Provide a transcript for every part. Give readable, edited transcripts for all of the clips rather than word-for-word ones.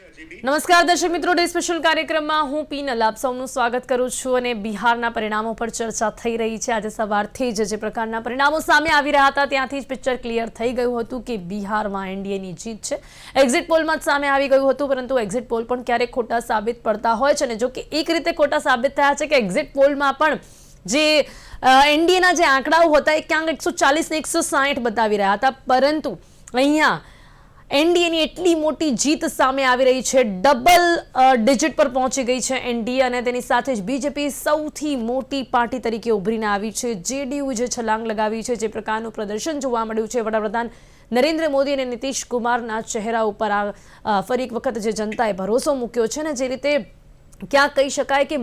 નમસ્કાર દર્શક મિત્રો, ડે સ્પેશિયલ કાર્યક્રમમાં હું પીનલ આપ સૌનું સ્વાગત કરું છું અને બિહારના પરિણામો પર ચર્ચા થઈ રહી છે. આજે સવારથી જે પ્રકારના પરિણામો સામે આવી રહ્યા હતા ત્યાંથી જ પિક્ચર ક્લિયર થઈ ગયું હતું કે બિહારમાં એનડીએની જીત છે. એક્ઝિટ પોલમાં જ સામે આવી ગયું હતું, પરંતુ એક્ઝિટ પોલ પણ ક્યારેક ખોટા સાબિત પડતા હોય છે અને જો કે એક રીતે ખોટા સાબિત થયા છે કે એક્ઝિટ પોલમાં પણ જે એનડીએના જે આંકડાઓ હતા એ ક્યાંક 140 ને 160 બતાવી રહ્યા હતા, પરંતુ અહીંયા એનડીએની એટલી મોટી જીત સામે આવી રહી છે, ડબલ ડિજિટ પર પહોંચી ગઈ છે એનડીએ અને તેની સાથે જ બીજેપી સૌથી મોટી પાર્ટી તરીકે ઉભરીને આવી છે. જેડીયુ જે છલાંગ લગાવી છે, જે પ્રકારનું પ્રદર્શન જોવા મળ્યું છે, વડાપ્રધાન નરેન્દ્ર મોદી અને નીતિશ કુમારના ચહેરા ઉપર ફરી એક વખત જે જનતાએ ભરોસો મૂક્યો છે ને, જે રીતે ક્યાંક કહી શકાય કે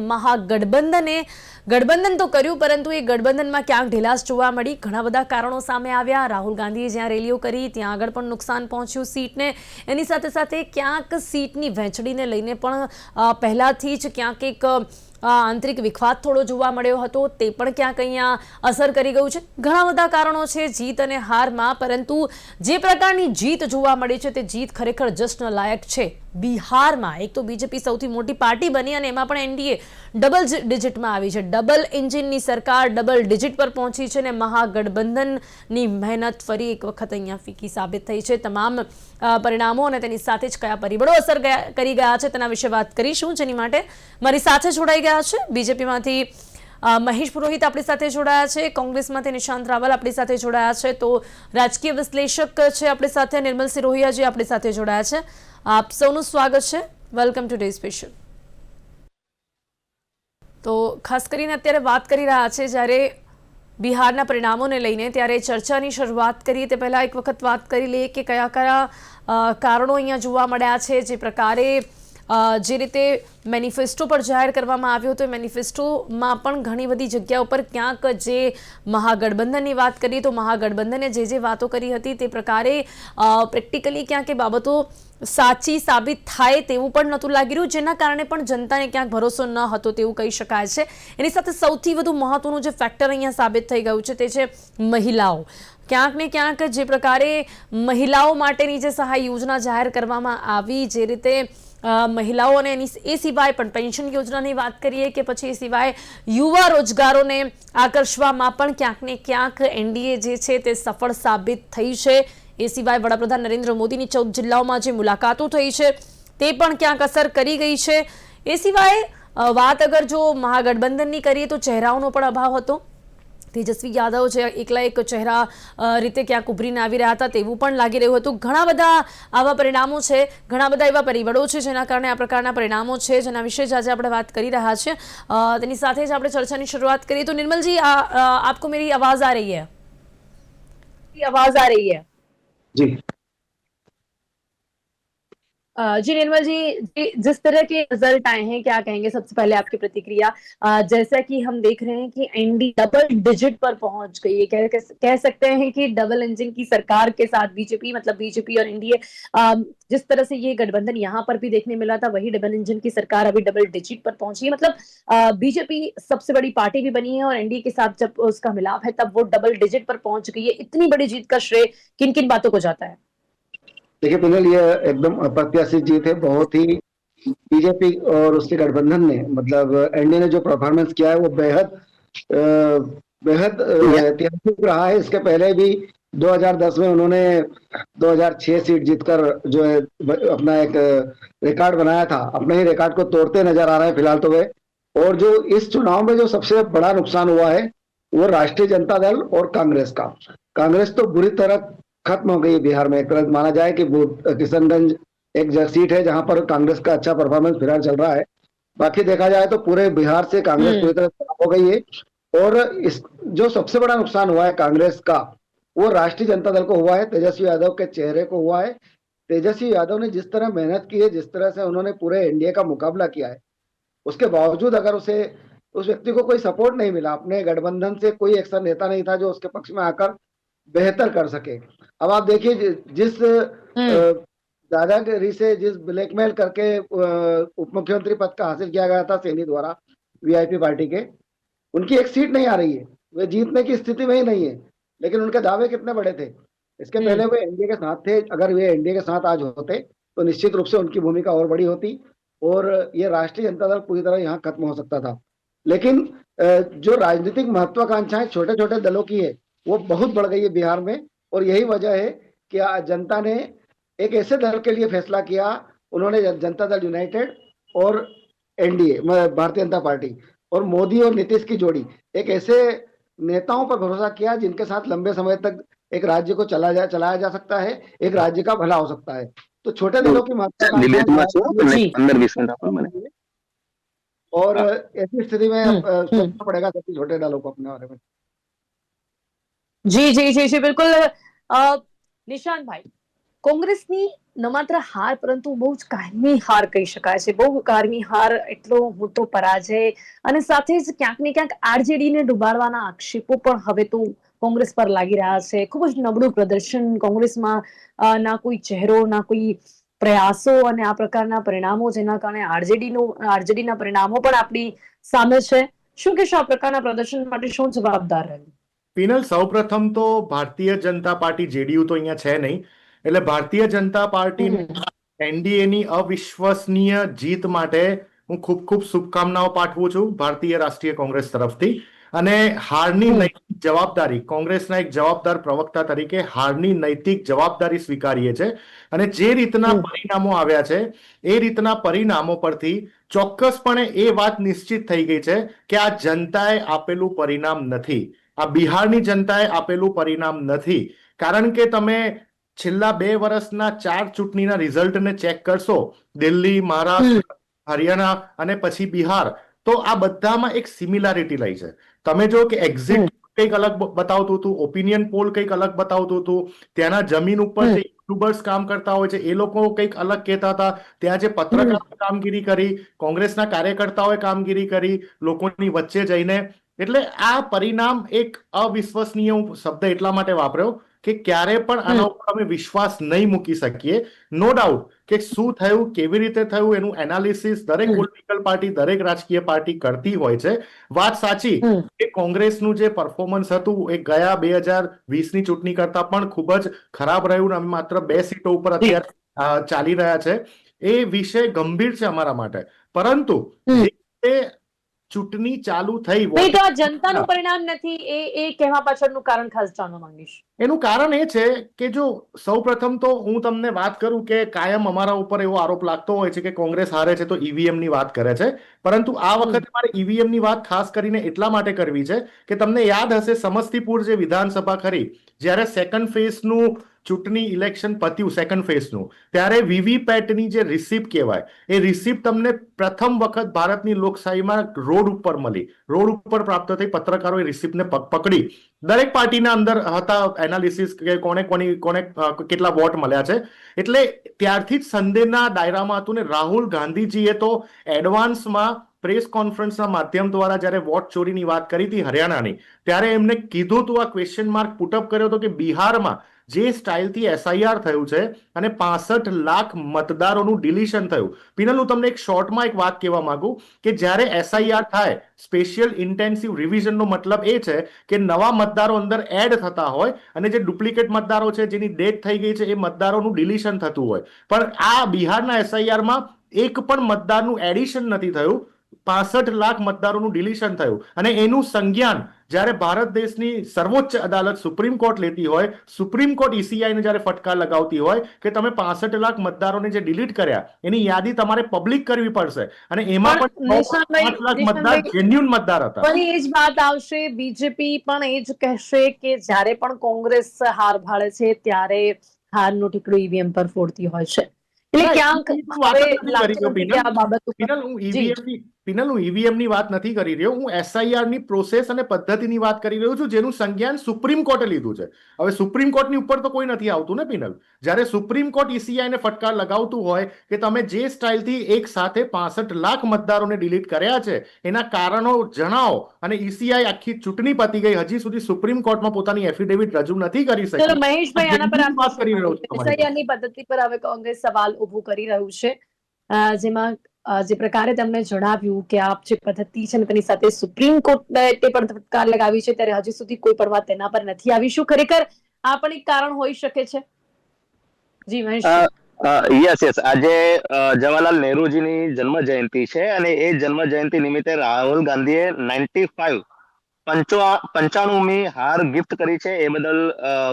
ગઠબંધન તો કર્યું, પરંતુ એ ગઠબંધનમાં ક્યાંક ઢીલાસ જોવા મળી. ઘણા બધા કારણો સામે આવ્યા. રાહુલ ગાંધીએ જ્યાં રેલીઓ કરી ત્યાં આગળ પણ નુકસાન પહોંચ્યું સીટને. એની સાથે સાથે ક્યાંક સીટની વહેંચણીને લઈને પણ પહેલાથી જ ક્યાંક એક આંતરિક વિખવાદ થોડો જોવા મળ્યો હતો, તે પણ ક્યાંક અહીંયા અસર કરી ગયું છે. ઘણા બધા કારણો છે જીત અને હારમાં, પરંતુ જે પ્રકારની જીત જોવા મળી છે તે જીત ખરેખર જશ્ન લાયક છે. બિહારમાં એક તો બીજેપી સૌથી મોટી પાર્ટી બની અને એમાં પણ એનડીએ ડબલ ડિજિટમાં આવી છે. ડબલ એન્જિનની સરકાર ડબલ ડિજિટ પર પહોંચી છે અને મહાગઠબંધનની મહેનત ફરી એક વખત અહીંયા ફીકી સાબિત થઈ છે. તમામ પરિણામો અને તેની સાથે જ કયા પરિબળો અસર કરી ગયા છે તેના વિશે વાત કરીશું, જેની માટે મારી સાથે જોડાઈ ગયા છે બીજેપીમાંથી મહેશ પુરોહિત આપણી સાથે જોડાયા છે, કોંગ્રેસમાંથી નિશાંત રાવલ આપણી સાથે જોડાયા છે, તો રાજકીય વિશ્લેષક છે આપણી સાથે નિર્મલસિંહ રોહિયાજી આપણી સાથે જોડાયા છે. આપ સૌનું સ્વાગત છે. Welcome to day special. તો ખાસ કરીને અત્યારે વાત કરી રહ્યા છે જ્યારે બિહારના પરિણામોને લઈને, ત્યારે ચર્ચાની શરૂઆત કરીએ તે પહેલાં એક વખત વાત કરી લઈએ કે કયા કયા કારણો અહીંયા જોવા મળ્યા છે. જે પ્રકારે જે રીતે મેનિફેસ્ટો પર જાહેર કરવામાં આવ્યો હતો, મેનિફેસ્ટોમાં પણ ઘણી બધી જગ્યાઓ પર ક્યાંક જે મહાગઠબંધનની વાત કરીએ તો મહાગઠબંધને જે વાતો કરી હતી તે પ્રકારે પ્રેક્ટિકલી ક્યાંક એ બાબતો સાચી સાબિત થાય તેવું પણ નહોતું લાગી રહ્યું, જેના કારણે પણ જનતાને ક્યાંક ભરોસો ન હતો તેવું કહી શકાય છે. એની સાથે સૌથી વધુ મહત્વનું જે ફેક્ટર અહીંયા સાબિત થઈ ગયું છે તે છે મહિલાઓ. ક્યાંક ને ક્યાંક જે પ્રકારે મહિલાઓ માટેની જે સહાય યોજના જાહેર કરવામાં આવી, જે રીતે મહિલાઓને એ સિવાય પણ પેન્શન યોજનાની વાત કરીએ કે પછી એ સિવાય યુવા રોજગારોને આકર્ષવામાં પણ ક્યાંક ને ક્યાંક એનડીએ જે છે તે સફળ સાબિત થઈ છે. એ સિવાય વડાપ્રધાન નરેન્દ્ર મોદીની 14 જિલ્લાઓમાં જે મુલાકાતો થઈ છે તે પણ ક્યાંક અસર કરી ગઈ છે. એ સિવાય વાત અગર જો મહાગઠબંધનની કરીએ તો ચહેરાઓનો પણ અભાવ હતો. તેજસ્વી યાદવ જે એકલા એક ચહેરા રીતે ક્યાંક ઉભરીને આવી રહ્યા હતા તેવું પણ લાગી રહ્યું હતું. ઘણા બધા આવા પરિણામો છે, ઘણા બધા એવા પરિબળો છે જેના કારણે આ પ્રકારના પરિણામો છે, જેના વિશે જ આજે આપણે વાત કરી રહ્યા છીએ. તેની સાથે જ આપણે ચર્ચાની શરૂઆત કરીએ તો निर्मल जी, आपको मेरी आवाज आ रही है? जी जी निर्मल जी, जिस तरह के रिजल्ट आए हैं क्या कहेंगे? सबसे पहले आपकी प्रतिक्रिया. जैसा कि हम देख रहे हैं कि एनडी डबल डिजिट पर पहुंच गई है, कह सकते हैं कि डबल इंजन की सरकार के साथ बीजेपी, मतलब बीजेपी और एनडीए, जिस तरह से ये गठबंधन यहाँ पर भी देखने मिला था, वही डबल इंजन की सरकार अभी डबल डिजिट पर पहुंची है. मतलब बीजेपी सबसे बड़ी पार्टी भी बनी है और एनडीए के साथ जब उसका मिलाप है तब वो डबल डिजिट पर पहुंच गई है. इतनी बड़ी जीत का श्रेय किन किन बातों को जाता है? देखिए पिनल, ये एकदम अप्रत्याशित जीत है. बहुत ही बीजेपी और उसके गठबंधन ने, मतलब एनडीए ने जो परफॉर्मेंस किया है वो बेहद ऐतिहासिक रहा है. इसके पहले भी 2010 में उन्होंने 2006 सीट जीतकर जो है अपना एक रिकॉर्ड बनाया था. अपने ही रिकॉर्ड को तोड़ते नजर आ रहे हैं फिलहाल तो वे. और जो इस चुनाव में जो सबसे बड़ा नुकसान हुआ है वो राष्ट्रीय जनता दल और कांग्रेस का. कांग्रेस तो बुरी तरह खत्म हो गई बिहार में. एक तरह माना जाए कि किशनगंज एक सीट है जहां पर कांग्रेस का अच्छा परफॉर्मेंस फिलहाल चल रहा है. बाकी देखा जाए तो पूरे बिहार से कांग्रेस पूरी तरह खराब हो गई है. और इस जो सबसे बड़ा नुकसान हुआ है कांग्रेस का, वो राष्ट्रीय जनता दल को हुआ है, तेजस्वी यादव के चेहरे को हुआ है. तेजस्वी यादव ने जिस तरह मेहनत की है, जिस तरह से उन्होंने पूरे एनडीए का मुकाबला किया है, उसके बावजूद अगर उस व्यक्ति को कोई सपोर्ट नहीं मिला, अपने गठबंधन से कोई ऐसा नेता नहीं था जो उसके पक्ष में आकर बेहतर कर सके. अब आप देखिए, जिस दादागिरी से, जिस ब्लैकमेल करके उप मुख्यमंत्री पद का हासिल किया गया था सैनी द्वारा वीआईपी पार्टी के, उनकी एक सीट नहीं आ रही है. वे जीतने की स्थिति में ही नहीं है. लेकिन उनके दावे कितने बड़े थे. इसके पहले वे एनडीए के साथ थे. अगर वे एनडीए के साथ आज होते तो निश्चित रूप से उनकी भूमिका और बड़ी होती और ये राष्ट्रीय जनता दल पूरी तरह यहाँ खत्म हो सकता था। लेकिन जो राजनीतिक महत्वाकांक्षाएं छोटे छोटे दलों की है वो बहुत बढ़ गई है बिहार में, और यही वजह है कि जनता ने एक ऐसे दल के लिए फैसला किया। उन्होंने जनता दल यूनाइटेड और एनडीए भारतीय जनता पार्टी और मोदी और नीतीश की जोड़ी, एक ऐसे नेताओं पर भरोसा किया जिनके साथ लंबे समय तक एक राज्य को चलाया जा सकता है, एक राज्य का भला हो सकता है। तो छोटे दलों की ડિબેટમાં છું એટલે જી 15-20 મિનિટ આપો મને। और ऐसी स्थिति में हम्म। सोचना पड़ेगा सभी छोटे दलों को अपने बारे में। જી જી જી જી બિલકુલ નિશાંતભાઈ, કોંગ્રેસની ન માત્ર હાર પરંતુ બહુ જ કાયમી હાર કહી શકાય છે, બહુ કાયમી હાર, એટલો મોટો પરાજય અને સાથે જ ક્યાંક ને ક્યાંક આરજેડીને ડુબાડવાના આક્ષેપો પણ હવે તો કોંગ્રેસ પર લાગી રહ્યા છે। ખૂબ જ નબળું પ્રદર્શન કોંગ્રેસમાં, ના કોઈ ચહેરો, ના કોઈ પ્રયાસો અને આ પ્રકારના પરિણામો જેના કારણે આરજેડીના પરિણામો પણ આપણી સામે છે। શું કહેશો આ પ્રકારના પ્રદર્શન માટે શું જવાબદાર રહ્યું? પિનલ, સૌપ્રથમ તો ભારતીય જનતા પાર્ટી જેડીયુ તો અહીંયા છે નહીં, એટલે ભારતીય જનતા પાર્ટી એનડીએની અવિશ્વસનીય જીત માટે હું ખૂબ ખૂબ શુભકામનાઓ પાઠવું છું ભારતીય રાષ્ટ્રીય કોંગ્રેસ તરફથી। અને હારની નૈતિક જવાબદારી, કોંગ્રેસના એક જવાબદાર પ્રવક્તા તરીકે હારની નૈતિક જવાબદારી સ્વીકારીએ છે। અને જે રીતના પરિણામો આવ્યા છે એ રીતના પરિણામો પરથી ચોક્કસપણે એ વાત નિશ્ચિત થઈ ગઈ છે કે આ જનતાએ આપેલું પરિણામ નથી, આ બિહારની જનતાએ આપેલું પરિણામ નથી। કારણ કે તમે છેલ્લા 2 વર્ષના 4 ચૂંટણીના રિઝલ્ટને ચેક કરશો, દિલ્હી, મહારાષ્ટ્ર, હરિયાણા અને પછી બિહાર, તો આ બધામાં એક સિમિલારિટી રહી છે। તમે જો કે એક્ઝિટ કંઈક અલગ બતાવતું હતું, ઓપિનિયન પોલ કંઈક અલગ બતાવતું હતું, ત્યાંના જમીન ઉપર જે યુટ્યુબર્સ કામ કરતા હોય છે એ લોકો કંઈક અલગ કહેતા હતા, ત્યાં જે પત્રકારો કામગીરી કરી, કોંગ્રેસના કાર્યકર્તાઓએ કામગીરી કરી લોકોની વચ્ચે જઈને, એટલે આ પરિણામ એક અવિશ્વસનીય, હું શબ્દ એટલા માટે વાપર્યો કે ક્યારે પણ આના ઉપર અમે વિશ્વાસ નહીં મૂકી શકીએ। નો ડાઉટ કે શું થયું, કેવી રીતે થયું, એનું એનાલિસિસ દરેક પોલિટિકલ પાર્ટી, દરેક રાજકીય પાર્ટી કરતી હોય છે। વાત સાચી કે કોંગ્રેસનું જે પરફોર્મન્સ હતું એ ગયા 2020ની ચૂંટણી કરતા પણ ખૂબ જ ખરાબ રહ્યું, અમે માત્ર 2 સીટો ઉપર અત્યારે ચાલી રહ્યા છે। એ વિષય ગંભીર છે અમારા માટે, પરંતુ ચૂંટણી ચાલુ થઈ, નહીં તો આ જનતાનું પરિણામ નથી એ કહેવા પાછળનું કારણ ખાસ જાણવા માંગીશ। એનું કારણ એ છે કે જો સૌપ્રથમ તો હું તમને વાત કરું કે કાયમ અમારા ઉપર એવો આરોપ લાગતો હોય છે કે કોંગ્રેસ હારે છે તો ઈવીએમ ની વાત કરે છે, પરંતુ આ વખતે મારે ઈવીએમ ની વાત ખાસ કરીને એટલા માટે કરવી છે કે તમને યાદ હશે સમસ્તીપુર જે વિધાનસભા ખરી, જ્યારે સેકન્ડ ફેઝનું ચૂંટણી ઇલેક્શન પત્યું, સેકન્ડ ફેઝનું, ત્યારે વીવીપેટની જે રિસિપ્ટ કહેવાય એ રિસિપ્ટ તમને પ્રથમ વખત ભારતની લોકશાહીમાં રોડ ઉપર મળી, રોડ ઉપર પ્રાપ્ત થઈ, પત્રકારોએ રિસિપ્ટને પકડી, દરેક પાર્ટીના અંદર હતા એનાલિસિસ કે કોને કેટલા વોટ મળ્યા છે, એટલે ત્યારથી જ સંદેહના દાયરામાં હતું। ને રાહુલ ગાંધીજીએ તો એડવાન્સમાં પ્રેસ કોન્ફરન્સના માધ્યમ દ્વારા જ્યારે વોટ ચોરીની વાત કરી હતી હરિયાણાની, ત્યારે એમને કીધું હતું, આ ક્વેશ્ચન માર્ક પુટઅપ કર્યો હતો કે બિહારમાં જે સ્ટાઇલથી એસઆઈઆર થયું છે અને 65 લાખ મતદારોનું ડિલીશન થયું। પિનલ, હું તમને એક શોર્ટમાં એક વાત કહેવા માંગુ કે જ્યારે એસઆઈઆર થાય, સ્પેશિયલ ઇન્ટેન્સિવ રિવિઝનનો મતલબ એ છે કે નવા મતદારો અંદર એડ થતા હોય અને જે ડુપ્લિકેટ મતદારો છે, જેની ડેથ થઈ ગઈ છે, એ મતદારોનું ડિલીશન થતું હોય, પણ આ બિહારના એસઆઈઆરમાં એક પણ મતદારનું એડિશન નથી થયું, 65 લાખ મતદારોનું ડિલીશન થયું। અને એનું સંજ્ઞાન જ્યારે ભારત દેશની સર્વોચ્ચ અદાલત સુપ્રીમ કોર્ટ લેતી હોય, સુપ્રીમ કોર્ટ ઈસીઆઈને જ્યારે ફટકાર લગાવતી હોય કે તમે 65 લાખ મતદારોને જે ડિલીટ કર્યા એની યાદી તમારે પબ્લિક કરવી પડશે, અને એમાં પણ 5 લાખ મતદાર જેન્યુઅન મતદાર હતા। પણ એ જ વાત આવશે, બીજેપી પણ એ જ કહેશે કે જ્યારે પણ કોંગ્રેસ હાર ભાળે છે ત્યારે હારનું ઠીકડું ઈવીએમ પર ફોડતી હોય છે। એટલે ક્યાંક હું ઈવીએમ ની વાત નથી કરી રહ્યો, હું એસઆઈઆર ની પ્રોસેસ અને પદ્ધતિની વાત કરી રહ્યો છું, જેનું સંજ્ઞાન સુપ્રીમ કોર્ટે લીધું છે। હવે સુપ્રીમ કોર્ટની ઉપર તો કોઈ નથી આવતું ને પિનલ, જ્યારે સુપ્રીમ કોર્ટ ઈસીઆઈને ફટકાર લગાવતું હોય કે તમે જે સ્ટાઇલથી એક સાથે 65 લાખ મતદારોને ડિલીટ કર્યા છે એના કારણો જણાવો, અને ઈસીઆઈ આખી ચૂંટણી પતી ગઈ, હજી સુધી સુપ્રીમ કોર્ટમાં પોતાની એફિડેવિટ રજૂ નથી કરી શકી। ચલો મહેશભાઈ, આના પર વાત કરી રહ્યો છું, એસઆઈઆરની પદ્ધતિ પર હવે કોંગ્રેસ સવાલ ઉભો કરી રહ્યું છે, જેમાં જે પ્રકારે તમને જણાવ્યું કે આપ જે પદ્ધતિ છે તેની સાથે સુપ્રીમ કોર્ટે પણ ફટકાર લગાવી છે, ત્યારે હજી સુધી કોઈ પણ વાત તેના પર નથી આવી। શું ખરેખર આ પણ એક કારણ હોઈ શકે છે? જી મહેશ। યસ યસ આજે જવાહરલાલ નહેરુજીની જન્મ જયંતિ છે અને એ જન્મ જયંતિ નિમિત્તે રાહુલ ગાંધીએ 95 95મી હાર ગિફ્ટ કરી છે. એ બદલ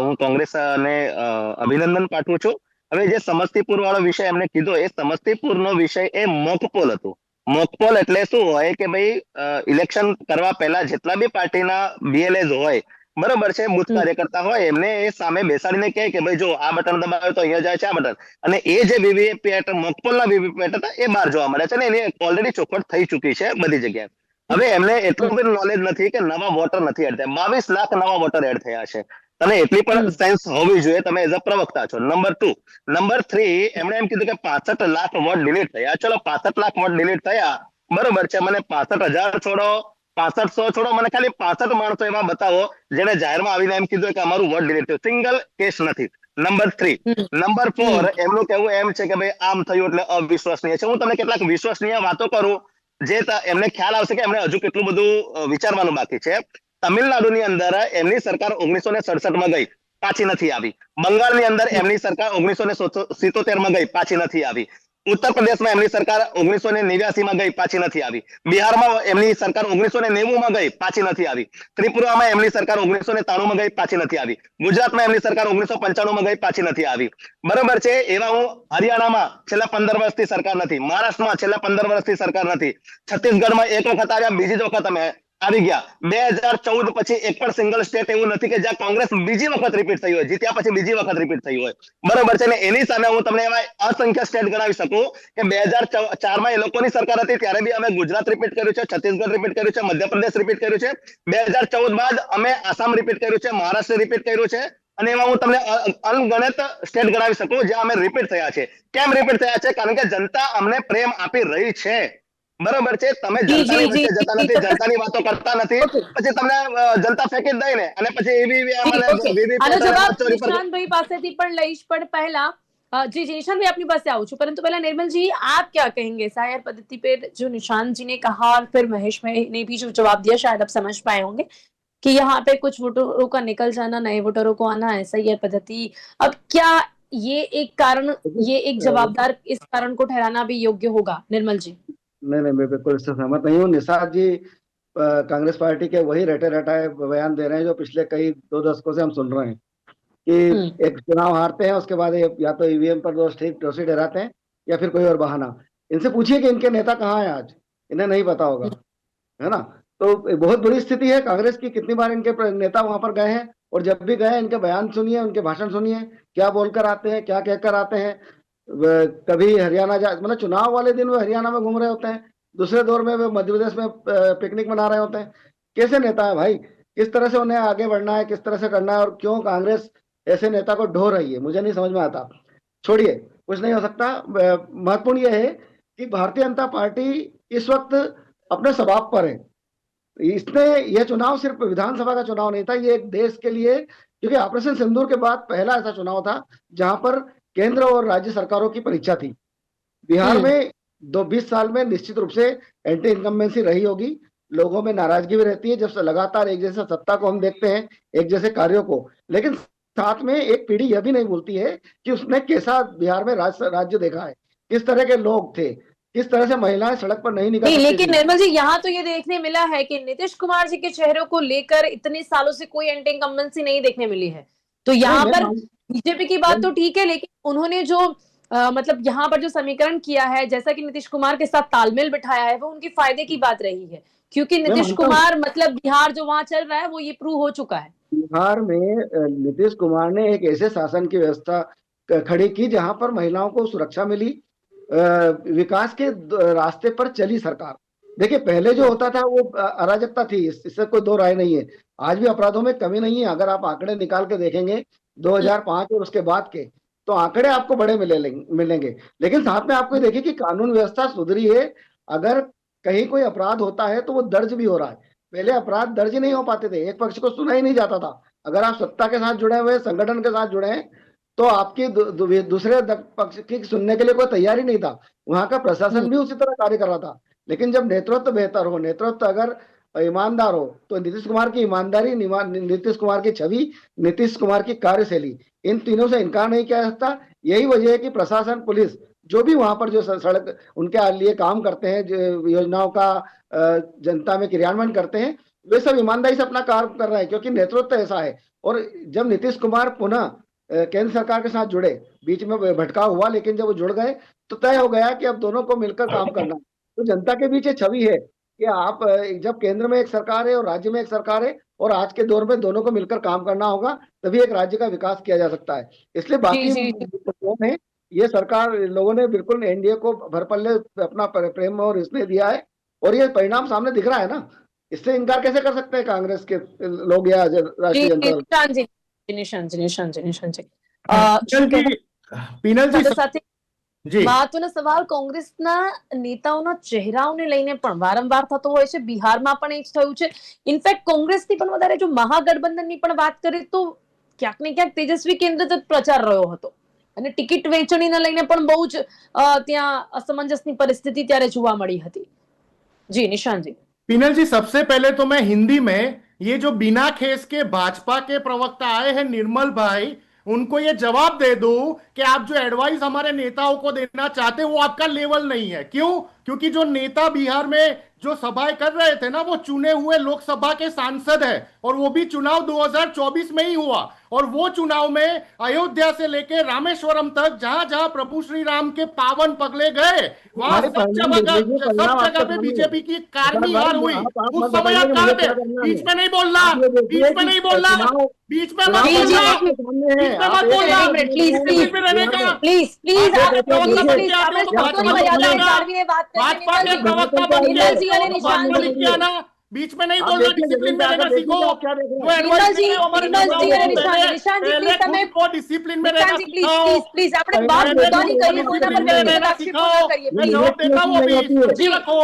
હું કોંગ્રેસ અને અભિનંદન પાઠવું છું. હવે જે સમસ્તીપુર વાળો વિષય એમને કીધો, એ સમસ્તીપુરનો વિષય એ મોકપોલ હતું. મોકપોલ એટલે શું હોય કે ભાઈ ઇલેક્શન કરવા પહેલા જેટલા બી પાર્ટીના BLAs હોય, બરોબર છે, બુથ કાર્યકર્તા હોય, એમને એ સામે બેસાડીને કહે કે ભાઈ જો આ બટન દબાવે તો અહીંયા જાય છે આ બટન, અને એ જે વીવીપેટ મોકપોલના વીવીપેટ હતા એ બહાર જોવા મળે છે ને એની ઓલરેડી ચોખવટ થઈ ચૂકી છે બધી જગ્યાએ. હવે એમને એટલું પણ નોલેજ નથી કે નવા વોટર નથી એડ થયા. 22 લાખ નવા વોટર એડ થયા છે. તને એટલી પણ સેન્સ હોવી જોઈએ, તમે એઝ અ પ્રવક્તા છો. નંબર 2. નંબર 3, એમણે એમ કીધું કે 65 લાખ વોટ ડિલીટ થયા. ચલો 65 લાખ વોટ ડિલીટ થયા, બરોબર છે, મને 65,000 છોડો, 6500 છોડો, મને ખાલી 65 માણસો એવા બતાવો જેને જાહેરમાં આવીને એમ કીધું કે અમારું વોટ ડિલીટ થયું. સિંગલ કેસ નથી. નંબર 3. નંબર 4, એમનું કહેવું એમ છે કે ભાઈ આમ થયું એટલે અવિશ્વસનીય છે. હું તમને કેટલાક વિશ્વસનીય વાતો કરું જે એમને ખ્યાલ આવશે કે એમને હજુ કેટલું બધું વિચારવાનું બાકી છે. તમિલનાડુની અંદર એમની સરકાર 1967માં ગઈ, પાછી નથી આવી. બંગાળની અંદર એમની સરકાર 1977માં ગઈ, પાછી નથી આવી. ઉત્તર પ્રદેશમાં એમની સરકાર 1989માં ગઈ, પાછી નથી આવી. બિહારમાં એમની સરકાર 1990માં ગઈ, પાછી નથી આવી. ત્રિપુરામાં એમની સરકાર 1993માં ગઈ, પાછી નથી આવી. ગુજરાતમાં એમની સરકાર 1995માં ગઈ, પાછી નથી આવી. બરોબર છે. એવા હું હરિયાણામાં છેલ્લા 15 વર્ષથી સરકાર નથી, મહારાષ્ટ્રમાં છેલ્લા 15 વર્ષથી સરકાર નથી, છત્તીસગઢમાં એક વખત આવ્યા, બીજી જ વખત અમે આવી ગયા. 2014 પછી એક પણ સિંગલ સ્ટેટ એવું નથી કે જ્યાં કોંગ્રેસ બીજી વખત રિપીટ થઈ હોય, જીત્યા પછી બીજી વખત રિપીટ થઈ હોય. બરોબર છે ને. એની સામે હું તમને એવા અસંખ્ય સ્ટેટ ગણાવી શકું કે 2004માં એ લોકોની સરકાર હતી ત્યારે બી અમે ગુજરાત રિપીટ કર્યું છે, છત્તીસગઢ રિપીટ કર્યું છે, મધ્યપ્રદેશ રિપીટ કર્યું છે. 2014 બાદ અમે આસામ રિપીટ કર્યું છે, મહારાષ્ટ્ર રિપીટ કર્યું છે, અને એમાં હું તમને અનગણિત સ્ટેટ ગણાવી શકું જ્યાં અમે રિપીટ થયા છે. કેમ રિપીટ થયા છે? કારણ કે જનતા અમને પ્રેમ આપી રહી છે. બરોબર છે. તમે જી જનતાની જી વચ્ચે જી જતા જી નથી, જનતાની વાતો કરતા નથી, ઓકે પછી તમને જનતા ફેંકી જ દઈ ને, અને પછી ઈવીએમ જી અને ઓકે આનો વીવીપેટ અને જવાબ મતચોરી પર. નિશાંતભાઈ પાસેથી પણ લઈશ, પણ પહેલા जी जी निशांत भाई अपनी पास से आऊँ परंतु पहला निर्मल जी आप क्या कहेंगे सायर पद्धति पे जो निशांत जी ने कहा और फिर महेश भाई ने भी जो जवाब दिया शायद आप समझ पाए होंगे कि यहाँ पे कुछ वोटरों का निकल जाना, नए वोटरों को आना, ऐसा ही है पद्धति। अब क्या ये एक कारण, ये एक जवाबदार इस कारण को ठहराना भी योग्य होगा निर्मल जी? नहीं नहीं, मैं बिल्कुल इससे सहमत नहीं हूँ। निषाद जी कांग्रेस पार्टी के वही रटे रटाए बयान दे रहे हैं जो पिछले कई 2 दशकों से हम सुन रहे हैं कि एक चुनाव हारते हैं, उसके बाद या तो ईवीएम पर दोषी ठहराते हैं या फिर कोई और बहाना। इनसे पूछिए कि इनके नेता कहाँ हैं आज, इन्हें नहीं पता होगा, है ना। तो बहुत बुरी स्थिति है कांग्रेस की। कितनी बार इनके नेता वहां पर गए हैं, और जब भी गए इनके बयान सुनिए, उनके भाषण सुनिए, क्या बोलकर आते हैं, क्या कहकर आते हैं। कभी हरियाणा मतलब चुनाव वाले दिन वो हरियाणा में घूम रहे होते हैं, दूसरे दौर में वो मध्य प्रदेश में पिकनिक मना रहे होते हैं। कैसे नेता है भाई? किस तरह से उन्हें आगे बढ़ना है, किस तरह से करना है, और क्यों कांग्रेस ऐसे नेता को ढो रही है, मुझे नहीं समझ में आता। छोड़िए, कुछ नहीं हो सकता। महत्वपूर्ण यह है कि भारतीय जनता पार्टी इस वक्त अपने स्वभाव पर है। इसने यह चुनाव सिर्फ विधानसभा का चुनाव नहीं था, ये एक देश के लिए, क्योंकि ऑपरेशन सिंदूर के बाद पहला ऐसा चुनाव था जहां पर केंद्र और राज्य सरकारों की परीक्षा थी। बिहार में 20 साल में निश्चित रूप से एंटी इनकम्बेंसी रही होगी, लोगों में नाराजगी भी रहती है जब से लगातार एक जैसे सत्ता को हम देखते हैं, एक जैसे कार्यों को। लेकिन साथ में एक पीढ़ी यह भी नहीं भूलती है कि उसने कैसा बिहार में राज्य देखा है, किस तरह के लोग थे, किस तरह से महिलाएं सड़क पर नहीं निकल नहीं, सकती लेकिन थी। निर्मल जी यहाँ तो ये देखने मिला है कि नीतीश कुमार जी के चेहरे को लेकर इतने सालों से कोई एंटी इनकम्बेंसी नहीं देखने मिली है। तो यहाँ नहीं, पर मैं बीजेपी की बात तो ठीक है, लेकिन उन्होंने जो मतलब यहाँ पर जो समीकरण किया है, जैसा कि नीतीश कुमार के साथ तालमेल बिठाया है, वो उनके फायदे की बात रही है, क्योंकि नीतीश मानता हूँ कुमार मतलब बिहार जो वहां चल रहा है वो ये प्रूव हो चुका है। बिहार में नीतीश कुमार ने एक ऐसे शासन की व्यवस्था खड़ी की जहां पर महिलाओं को सुरक्षा मिली, विकास के रास्ते पर चली सरकार। देखिए, पहले जो होता था वो अराजकता थी, इससे कोई दो राय नहीं है। आज भी अपराधों में कमी नहीं है। अगर आप आंकड़े निकाल के देखेंगे 2005 और उसके बाद के, तो आंकड़े आपको बड़े मिलेंगे। लेकिन साथ में आपको देखिए कि कानून व्यवस्था सुधरी है। अगर कहीं कोई अपराध होता है तो वो दर्ज भी हो रहा है। पहले अपराध दर्ज नहीं हो पाते थे, एक पक्ष को सुना ही नहीं जाता था। अगर आप सत्ता के साथ जुड़े हुए, संगठन के साथ जुड़े हैं, तो आपकी दूसरे पक्ष की सुनने के लिए कोई तैयार ही नहीं था। वहां का प्रशासन भी उसी तरह कार्य कर रहा था। लेकिन जब नेतृत्व बेहतर हो, नेतृत्व अगर और ईमानदार हो, तो नीतीश कुमार की ईमानदारी, नीतीश कुमार की छवि, नीतीश कुमार की कार्यशैली, इन तीनों से इनकार नहीं किया जा सकता। यही वजह है कि प्रशासन, पुलिस, जो भी वहां पर जो सड़क उनके लिए काम करते हैं, जो योजनाओं का जनता में क्रियान्वयन करते हैं, वे सब ईमानदारी से अपना कार्य कर रहे हैं, क्योंकि नेतृत्व ऐसा है। और जब नीतीश कुमार पुनः केंद्र सरकार के साथ जुड़े, बीच में भटकाव हुआ, लेकिन जब वो जुड़ गए तो तय हो गया कि अब दोनों को मिलकर काम करना। तो जनता के बीच ये छवि है कि आप जब केंद्र में एक सरकार है और राज्य में एक सरकार है, और आज के दौर में दोनों को मिलकर काम करना होगा, तभी एक राज्य का विकास किया जा सकता है। इसलिए बाकी जी। कौन है, ये सरकार लोगों ने बिल्कुल एनडीए को भरपल्ले अपना प्रेम और स्नेह दिया है, और ये परिणाम सामने दिख रहा है ना। इससे इनकार कैसे कर सकते हैं कांग्रेस के लोग या राष्ट्रीय जनता दल? નિશાંત જી પીનલ જી સાથે સાથે જી મહત્વનો સવાલ કોંગ્રેસના નેતાઓના ચહેરાઓને લઈને પણ વારંવાર થતો હોય છે. બિહારમાં પણ એ જ થયું છે. ઇનફેક્ટ કોંગ્રેસથી પણ વધારે જો મહાગઠબંધનની પણ વાત કરીએ તો ક્યાંક ને ક્યાંક તેજસ્વી કેન્દ્રિત પ્રચાર રહ્યો હતો અને ટિકિટ વહેંચણીને લઈને પણ બહુ જ ત્યાં અસમંજસની પરિસ્થિતિ ત્યારે જોવા મળી હતી. જી નિશાંત जी। पीनल जी, सबसे पहले तो मैं हिंदी में ये जो बिना खेस के भाजपा के प्रवक्ता आए हैं निर्मल भाई, उनको ये जवाब दे दूं कि आप जो एडवाइस हमारे नेताओं को देना चाहते हैं वो आपका लेवल नहीं है। क्यों? क्योंकि जो नेता बिहार में जो सभाएं कर रहे थे ना, वो चुने हुए लोकसभा के सांसद है, और वो भी चुनाव 2024 में ही हुआ। और वो चुनाव में अयोध्या से लेकर रामेश्वरम तक जहां जहां प्रभु श्री राम के पावन पगले गए, वहां सब जगह पे बीजेपी की कारनी हार हुई। उस समय आप कहां थे? बीच में नहीं बोलना, बीच में नहीं बोलना, बीच में मत बोलना, बीच में मत बोलना, प्लीज में रहने का। प्लीज भाजपा के प्रवक्ता बन के बीच में नहीं बोलना, डिसिप्लिन में रहना सीखो। जो एडवाइस दे रहे हो हमारे नेताओं को, पहले खुद को डिसिप्लिन में रहना सीखो। प्लीज આપણે વાત બધાની કરીએ, કોઈના પર વ્યક્તિગત આક્ષેપો ના કરીએ। मैं जवाब देता हूँ अभी, शांति रखो,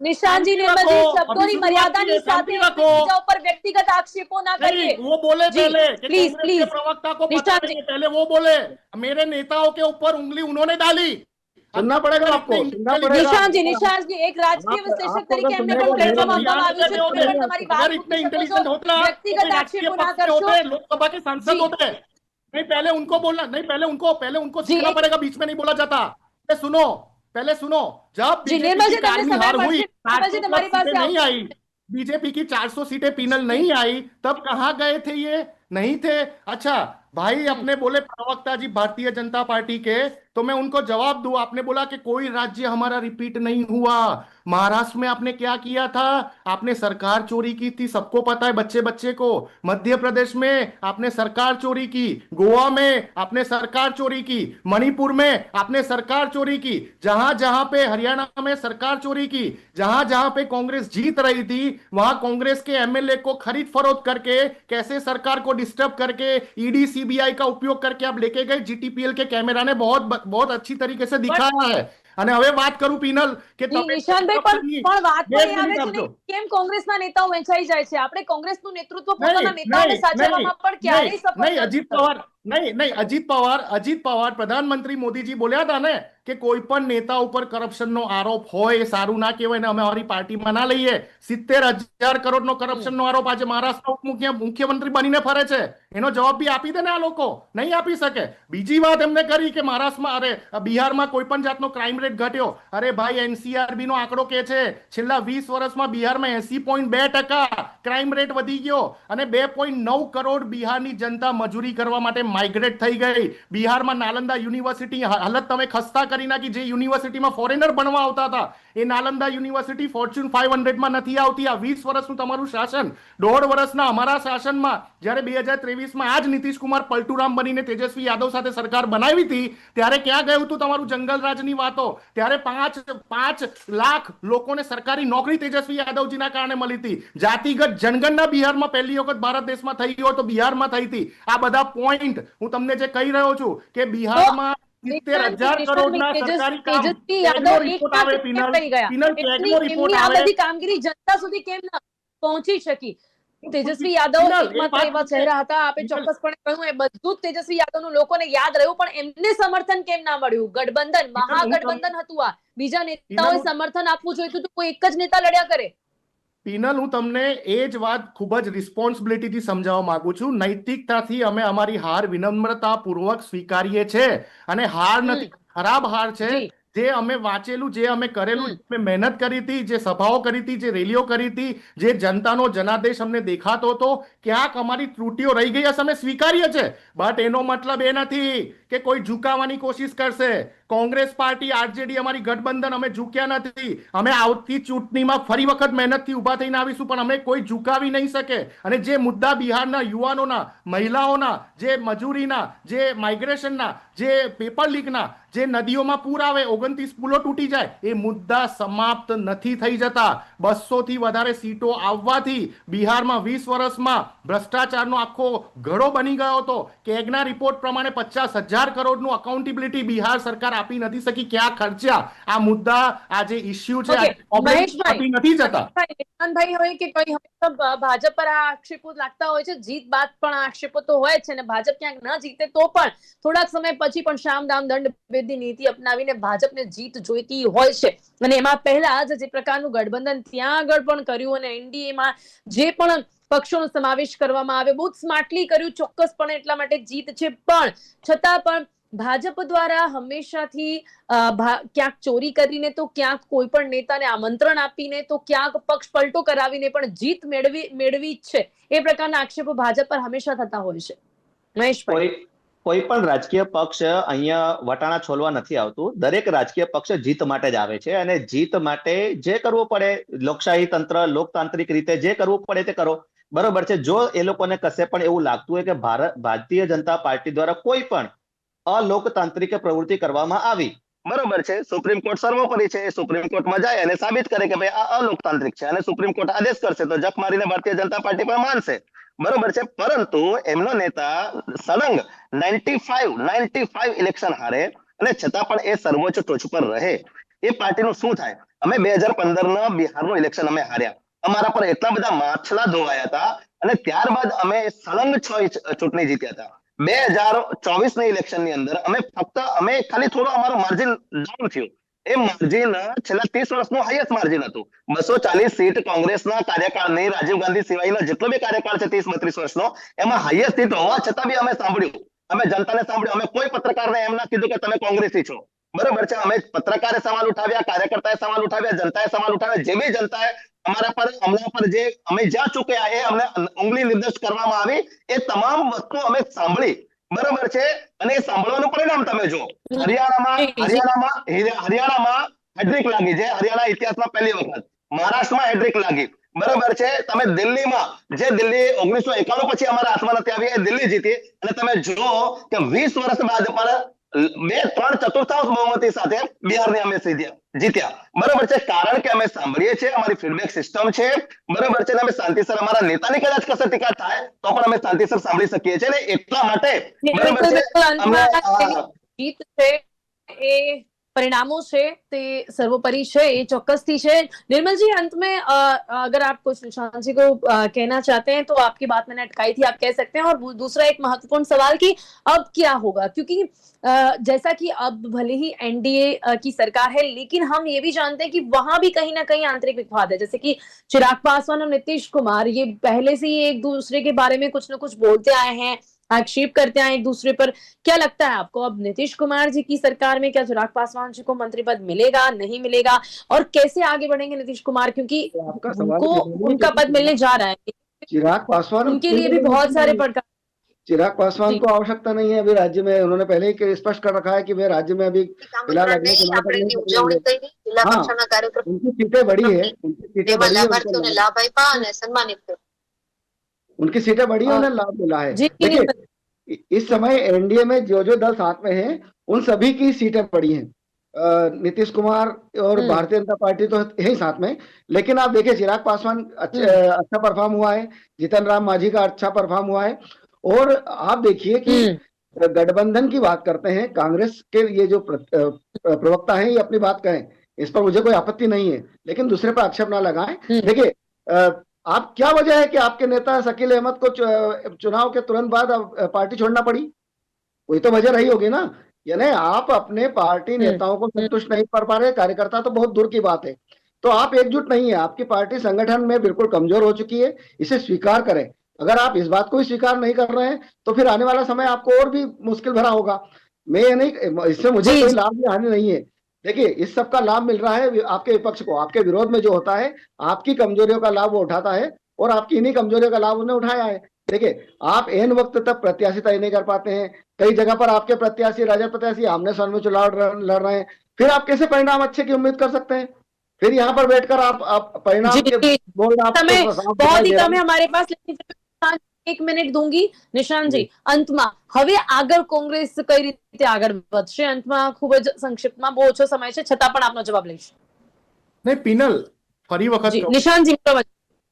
નિશાંત जी निर्मल जी શબ્દોની મર્યાદાની સાથે બીજા ઉપર વ્યક્તિગત આક્ષેપો ના કરીએ। वो बोले पहले कि प्लीज कांग्रेस के प्रवक्ता को पता नहीं, पहले वो बोले मेरे नेताओं के ऊपर उंगली उन्होंने डाली। सुनना पड़ेगा आपको, सुनना पड़ेगा। નિશાંત जी એક રાજકીય વિશ્લેષક તરીકે એમને પણ પ્લેટફોર્મ આપવામાં આવ્યું છે, તમે પણ તમારી વાત इतने इंटेलिजेंट होता વ્યક્તિગત આક્ષેપો ના કરશો। लोकसभा के सांसद होते हैं। नहीं, पहले उनको बोलना, नहीं पहले उनको सीखना पड़ेगा, बीच में नहीं बोला जाता। सुनो, पहले सुनो, जब निर्मल जी बीजेपी हार हुई, तुम्हारी बात नहीं आई, बीजेपी की 400 सीटें पीनल नहीं आई, तब कहां गए थे? ये नहीं थे। अच्छा भाई, अपने बोले प्रवक्ता जी भारतीय जनता पार्टी के, तो मैं उनको जवाब दूं। आपने बोला कि कोई राज्य हमारा रिपीट नहीं हुआ। महाराष्ट्र में आपने क्या किया था? आपने सरकार चोरी की थी, सबको पता है, बच्चे बच्चे को। मध्य प्रदेश में आपने सरकार चोरी की, गोवा में आपने सरकार चोरी की, मणिपुर में आपने सरकार चोरी की। जहां जहां पे हरियाणा में सरकार चोरी की, जहां जहां पे कांग्रेस जीत रही थी, वहां कांग्रेस के एमएलए को खरीद फरोख्त करके, कैसे सरकार को डिस्टर्ब करके, ईडी सीबीआई का उपयोग करके आप लेके गए। जीटीपीएल के कैमरा ने बहुत अच्छी तरीके से दिखाया है। અને હવે વાત કરું પીનલ કે નિશાંતભાઈ પણ વાત કરી આવે છે ને, કેમ કોંગ્રેસના નેતાઓ વહેંચાઈ જાય છે? આપણે કોંગ્રેસનું નેતૃત્વ પોતાના નેતાઓને સાચવવામાં પણ ક્યારેય સફળ नहीं अजीत पवार नहीं अजीत पवार प्रधानमंत्री मोदीजी बोल्या था ने કે કોઈ પણ નેતા ઉપર કરપ્શનનો આરોપ હોય એ સારું ના કહેવાય ને અમે અમારી પાર્ટીમાં ના લઈએ। 70,000 કરોડનો કરપ્શનનો આરોપ આજે મહારાષ્ટ્રના મુખ્યમંત્રી બનીને ફરે છે, એનો જવાબ બી આપી દે ને આ લોકો? નહીં આપી શકે। બીજી વાત એમને કરી કે મહારાષ્ટ્રમાં, અરે બિહારમાં કોઈ પણ જાતનો ક્રાઇમ રેટ ઘટ્યો। અરે ભાઈ, એનસીઆરબી નો આંકડો કે છે છેલ્લા 20 વર્ષમાં બિહારમાં 80.2% ક્રાઇમ રેટ વધી ગયો, અને 2.9 કરોડ બિહારની જનતા મજૂરી કરવા માટે માઇગ્રેટ થઈ ગઈ। બિહારમાં નાલંદા યુનિવર્સિટી હાલત તમે ખસ્તા કરી નાખી। જે યુનિવર્સિટીમાં ફોરેનર ભણવા આવતા હતા એ નાલંદા યુનિવર્સિટી ફોર્ચ્યુન 500 માં નથી આવતી। આ 20 વર્ષનું તમારું શાસન, 1.5 વર્ષના અમારા શાસનમાં, જ્યારે 2023 માં આજ નીતિશ કુમાર પલટુરામ બનીને તેજસ્વી યાદવ સાથે સરકાર બનાવી હતી, ત્યારે ક્યાં ગયું હતું તમારું જંગલ રાજની વાતો? ત્યારે 5 લાખ લોકોને સરકારી નોકરી તેજસ્વી યાદવજીના કારણે મળી હતી। જાતિગત જનગણના બિહારમાં પહેલી વખત ભારત દેશમાં થઈ હોય તો બિહારમાં થઈ હતી। આ બધા પોઈન્ટ હું તમને જે કહી રહ્યો છું કે બિહારમાં 70,000 કરોડના સરકારી કામ રિપોર્ટ આવે, પીનલ રિપોર્ટ આવે, બધી કામગીરી જનતા સુધી કેમ ના પહોંચી શકી? તેજસ્વી યાદવ એકમાત્ર એવા ચહેરા હતા, આપે ચોક્કસપણે કહ્યું, એ બધું જ તેજસ્વી યાદવનું લોકોને યાદ રહ્યું, પણ એમને સમર્થન કેમ ના મળ્યું? ગઠબંધન, મહાગઠબંધન હતું, આ બીજા નેતાઓએ સમર્થન આપવું જોઈતું હતું, કોઈ એક જ નેતા લડ્યા કરે। પિનલ, હું તમને એ જ વાત ખૂબ જ રિસ્પોન્સિબિલિટીથી સમજાવવા માંગુ છું. નૈતિકતાથી અમે અમારી હાર વિનમ્રતાપૂર્વક સ્વીકારીએ છે, અને હાર નથી, ખરાબ હાર છે. જી જે અમે વાંચેલું, જે અમે કરેલું, જે અમે મહેનત કરી હતી, જે સભાઓ કરી હતી, જે રેલીઓ કરી હતી, જે જનતાનો જનાદેશ અમને દેખાતો હતો, ક્યાંક અમારી ત્રુટીઓ રહી ગઈ હશે, અમે સ્વીકારીએ છે. બટ એનો મતલબ એ નથી કે કોઈ ઝુકાવવાની કોશિશ કરશે. કોંગ્રેસ પાર્ટી, આરજેડી, અમારી ગઠબંધન, અમે ઝૂક્યા નથી. અમે આવતી ચૂંટણીમાં ફરી વખત મહેનતથી ઊભા થઈને આવીશું, પણ અમે કોઈ ઝુકાવી નહીં શકે. અને જે મુદ્દા બિહારના યુવાનોના, મહિલાઓના, જે મજૂરીના, જે માઇગ્રેશનના, જે પેપર લીકના, જે નદીઓમાં પૂર આવે, 29 પુલો તૂટી જાય, એ મુદ્દા સમાપ્ત નથી થઈ જતા. 200 થી વધારે સીટો આવવાથી બિહારમાં 20 વર્ષમાં ભ્રષ્ટાચારનો આખો ઘડો બની ગયો હતો. કેગના રિપોર્ટ પ્રમાણે 50,000 કરોડનું અકાઉન્ટેબિલિટી બિહાર સરકાર આપી નથી શકી. ક્યાં ખર્ચ્યા આ મુદ્દા? આ જે ઇસ્યુ છે, ઓકે, મહેશભાઈ, નથી જતા. ભાઈ હોય કે કોઈ હંમેશા ભાજપ પર આ આક્ષેપો લાગતા હોય છે. જીત બાદ પણ આ આક્ષેપો તો હોય છે, ને ભાજપ ક્યાંક ન જીતે તો પણ થોડાક સમય પછી પણ શામ દામ દંડ ભેદની નીતિ અપનાવીને ભાજપને જીત જોઈતી હોય છે. અને એમાં પહેલા જ જે પ્રકારનું ગઠબંધન ત્યાં આગળ પણ કર્યું, અને એનડીએમાં જે પણ પક્ષોનો સમાવેશ કરવામાં આવે, બહુ સ્માર્ટલી કર્યું, ચોક્કસપણે એટલા માટે જીત છે. પણ છતાં પણ ભાજપ દ્વારા હંમેશાથી ક્યાંક ચોરી કરીને, તો ક્યાંક કોઈ પણ નેતાને આમંત્રણ આપીને, તો ક્યાંક પક્ષ પલટો કરાવીને પણ જીત મેળવી જ છે. એ પ્રકારના આક્ષેપો ભાજપ પર હંમેશા થતા હોય છે. મહેશભાઈ, કોઈ પણ રાજકીય પક્ષ અહીંયા વટાણા છોલવા નથી આવતું. દરેક રાજકીય પક્ષ જીત માટે જ આવે છે, અને જીત માટે જે કરવું પડે, લોકશાહી તંત્ર, લોકતાંત્રિક રીતે જે કરવું પડે તે કરો. બરોબર છે. જો એ લોકોને કશે પણ એવું લાગતું હોય કે ભારતીય જનતા પાર્ટી દ્વારા કોઈ પણ અલોકતાંત્રિક પ્રવૃત્તિ કરવામાં આવી, બરોબર છે, સુપ્રીમ કોર્ટ સર્વોપરી છે. એ સુપ્રીમ કોર્ટમાં જાય અને સાબિત કરે કે ભાઈ આ અલોકતાંત્રિક છે, અને સુપ્રીમ કોર્ટ આદેશ કરશે તો જક મારીને ભારતીય જનતા પાર્ટી પણ માનશે. બરોબર છે. પરંતુ એમનો નેતા સળંગ 95 ઇલેક્શન હારે, અને છતાં પણ એ સર્વોચ્ચ ટોચ પર રહે. એ પાર્ટીનું શું થાય? અમે 2015 બિહારનું ઇલેક્શન અમે હાર્યા. અમારા પર એટલા બધા માછલા ધોવાયા હતા, અને ત્યારબાદ અમે સળંગ 6 ચૂંટણી જીત્યા હતા. 2024 ઇલેક્શનની અંદર અમે ખાલી થોડું અમારું માર્જિન ડાઉન થયું. એ માર્જિન છેલ્લા 30 વર્ષનું હાઈએસ્ટ માર્જિન હતું. 240 સીટ કોંગ્રેસના કાર્યકાળની, રાજીવ ગાંધી સિવાયનો જેટલો બી કાર્યકાળ છે 30-32 વર્ષનો, એમાં હાઈએસ્ટ સીટ હોવા છતાં બી અમે સાંભળ્યું, અમે જનતાને સાંભળ્યું. અમે કોઈ પત્રકારને એમ ના કીધું કે તમે કોંગ્રેસી છો. બરોબર છે. અમે પત્રકારે સવાલ ઉઠાવ્યા, કાર્યકર્તાએ સવાલ ઉઠાવ્યા, જનતાએ સવાલ ઉઠાવ્યા. જે બી જનતાએ અમારા પર જે અમે જ્યાં ચૂક્યા એ અમને ઉંગલી નિર્દેશ કરવામાં આવી, એ તમામ વસ્તુ અમે સાંભળી. બરોબર છે. અને એ સાંભળવાનું પરિણામ તમે જો, હરિયાણામાં હેડ્રિક લાગી છે. હરિયાણા ઇતિહાસમાં પહેલી વખત. મહારાષ્ટ્રમાં હેડ્રિક લાગી. બરોબર છે. તમે દિલ્હીમાં, જે દિલ્હી 1991 પછી અમારા હાથમાં નથી આવી, એ દિલ્હી જીતી. અને તમે જુઓ કે 20 વર્ષ બાદ પણ 2/3 બહુમતી સાથે બિહારની અમે જીત્યા. બરોબર છે. કારણ કે અમે સાંભળીએ છીએ, અમારી ફીડબેક સિસ્ટમ છે. બરોબર છે. અમે શાંતિસર, અમારા નેતાની કદાચ કશે ટીકા થાય તો પણ અમે શાંતિસર સાંભળી શકીએ છીએ. ને એટલા માટે બરોબર છે જીત છે એ परिणामों से ते सर्वोपरि है, ये चौकसથી છે. निर्मल जी, अंत में अगर आप कुछ निशान जी को कहना चाहते हैं तो आपकी बात मैंने अटकाई थी, आप कह सकते हैं. और दूसरा एक महत्वपूर्ण सवाल कि अब क्या होगा, क्योंकि जैसा कि अब भले ही एनडीए की सरकार है, लेकिन हम ये भी जानते हैं कि वहां भी कहीं ना कहीं आंतरिक विवाद है. जैसे कि चिराग पासवान और नीतीश कुमार ये पहले से ही एक दूसरे के बारे में कुछ न कुछ बोलते आए हैं, आक्षेप करते हैं एक दूसरे पर. क्या लगता है आपको, अब नीतीश कुमार जी की सरकार में क्या चिराग पासवान जी को मंत्री पद मिलेगा, नहीं मिलेगा, और कैसे आगे बढ़ेंगे नीतीश कुमार, क्योंकि उनको उनका पद मिलने जा रहा है. चिराग पासवान उनके लिए भी बहुत सारे पड़कार. चिराग पासवान को आवश्यकता नहीं है अभी राज्य में. उन्होंने पहले ही स्पष्ट कर रखा है कि वे राज्य में अभी फिलहाल अगले चुनाव तक नहीं करेंगे. हाँ, उनकी सीटें बड़ी है, उनकी सीटें बड़ी है, उनकी सीटें बड़ी है, उन्हें लाभ मिला है. देखिए, इस समय एनडीए में जो जो दल साथ में हैं, उन सभी की सीटें बड़ी हैं. नीतीश कुमार और भारतीय जनता पार्टी तो है ही साथ में, लेकिन आप देखिए चिराग पासवान अच्छा परफॉर्म हुआ है, जीतन राम मांझी का अच्छा परफॉर्म हुआ है. और आप देखिए कि गठबंधन की बात करते हैं, कांग्रेस के ये जो प्रवक्ता हैं, ये अपनी बात कहें, इस पर मुझे कोई आपत्ति नहीं है, लेकिन दूसरे पर आक्षेप ना लगाएं. देखिए, आप क्या वजह है कि आपके नेता शकील अहमद को चुनाव के तुरंत बाद पार्टी छोड़ना पड़ी? कोई तो वजह रही होगी ना. यानी आप अपने पार्टी नेताओं को संतुष्ट नहीं कर पा रहे, कार्यकर्ता तो बहुत दूर की बात है. तो आप एकजुट नहीं है, आपकी पार्टी संगठन में बिल्कुल कमजोर हो चुकी है, इसे स्वीकार करें। अगर आप इस बात को भी स्वीकार नहीं कर रहे हैं तो फिर आने वाला समय आपको और भी मुश्किल भरा होगा। मैं ये नहीं, इससे मुझे जी, कोई जी। लाभ या हानि नहीं है। देखिए, इस सब का लाभ मिल रहा है आपके विपक्ष को। आपके विरोध में जो होता है, आपकी कमजोरियों का लाभ वो उठाता है और आपकी इन्हीं कमजोरियों का लाभ उसने उठाया है। देखिए, आप एन वक्त तक प्रत्याशी तय नहीं कर पाते हैं। कई जगह पर आपके प्रत्याशी, राजद प्रत्याशी आमने सामने में चुनाव लड़ रहे हैं। फिर आप कैसे परिणाम अच्छे की उम्मीद कर सकते हैं? फिर यहाँ पर बैठकर आप परिणाम के जी, बोलना आपको समय साफ बहुत दिखाई ही दे रहा कम है है। हमारे पास, लेकिन 1 મિનિટ દૂંગી નિશાંતજી અંતમાં। હવે આગળ કોંગ્રેસ કઈ રીતે આગળ વધશે? અંતમાં ખૂબ જ સંક્ષિપ્તમાં, બહુ ઓછો સમય છે છતાં પણ આપનો જવાબ લઈશ। નહીં પિનલ, ફરી વખત જી કહું નિશાંતજી,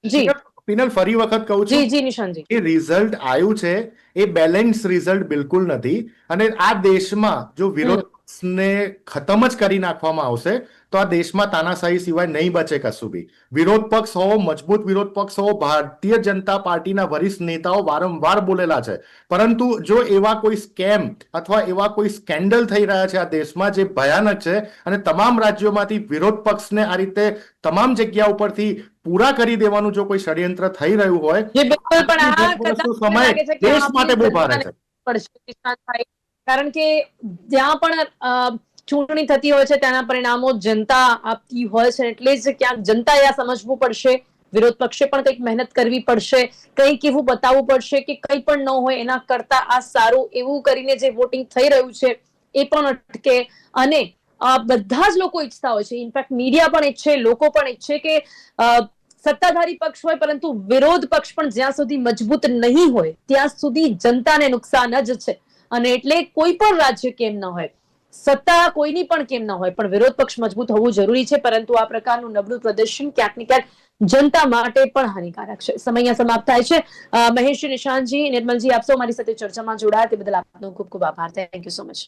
જી પિનલ ફરી વખત કહું છું, જી નિશાંતજી। એ રિઝલ્ટ આવ્યું છે એ બેલેન્સ રિઝલ્ટ બિલકુલ નથી, અને આ દેશમાં જો વિરોધ પક્ષને ખતમ જ કરી નાખવામાં આવશે તો આ દેશમાં તાનાશાહી સિવાય નહીં બચે કશું બી। વિરોધ પક્ષ હોવો, મજબૂત વિરોધ પક્ષ હોવો, ભારતીય જનતા પાર્ટીના વરિષ્ઠ નેતાઓ વારંવાર બોલેલા છે, પરંતુ જો એવા કોઈ સ્કેમ અથવા એવા કોઈ સ્કેન્ડલ થઈ રહ્યા છે આ દેશમાં જે ભયાનક છે, અને તમામ રાજ્યોમાંથી વિરોધ પક્ષને આ રીતે તમામ જગ્યા ઉપરથી પૂરા કરી દેવાનું જો કોઈ ષડયંત્ર થઈ રહ્યું હોય જે બિલકુલ પણ આ 10 વર્ષનો કદાચ સમય લાગે છે કે દેશ આપણી માટે બહુ ભારે જનતાને છે। પડશે નિશાંતભાઈ, કારણ કે જ્યાં પણ ચૂંટણી થતી હોય છે ત્યાંના પરિણામો જનતા આપતી હોય છે, એટલે જ ક્યાંક જનતાએ આ સમજવું પડશે, વિરોધ પક્ષે પણ કંઈક મહેનત કરવી પડશે, કંઈક એવું બતાવવું પડશે કે કંઈ પણ ન હોય એના કરતા આ સારું, એવું કરીને જે વોટિંગ થઈ રહ્યું છે એ પણ અટકે। અને બધા જ લોકો ઈચ્છતા હોય છે, ઇનફેક્ટ મીડિયા પણ ઈચ્છે, લોકો પણ ઈચ્છે કે સત્તાધારી પક્ષ હોય પરંતુ વિરોધ પક્ષ પણ જ્યાં સુધી મજબૂત નહીં હોય ત્યાં સુધી જનતાને નુકસાન જ છે। અને એટલે કોઈ પણ રાજ્ય કેમ ન હોય, સત્તા કોઈની પણ કેમ ન હોય, પણ વિરોધ પક્ષ મજબૂત હોવું જરૂરી છે, પરંતુ આ પ્રકારનું નબળું પ્રદર્શન ક્યાંક ને ક્યાંક જનતા માટે પણ હાનિકારક છે। સમય અહીંયા સમાપ્ત થાય છે। મહેશજી, નિશાંતજી, નિર્મલજી, આપ સૌ મારી સાથે ચર્ચામાં જોડાયા તે બદલ આપનો ખૂબ ખૂબ આભાર। Thank you so much.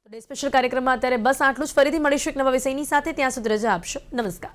Day special કાર્યક્રમમાં અત્યારે બસ આટલું જ। ફરીથી મળીશું એક નવા વિષયની સાથે, ત્યાં સુધી રજા આપશો। નમસ્કાર।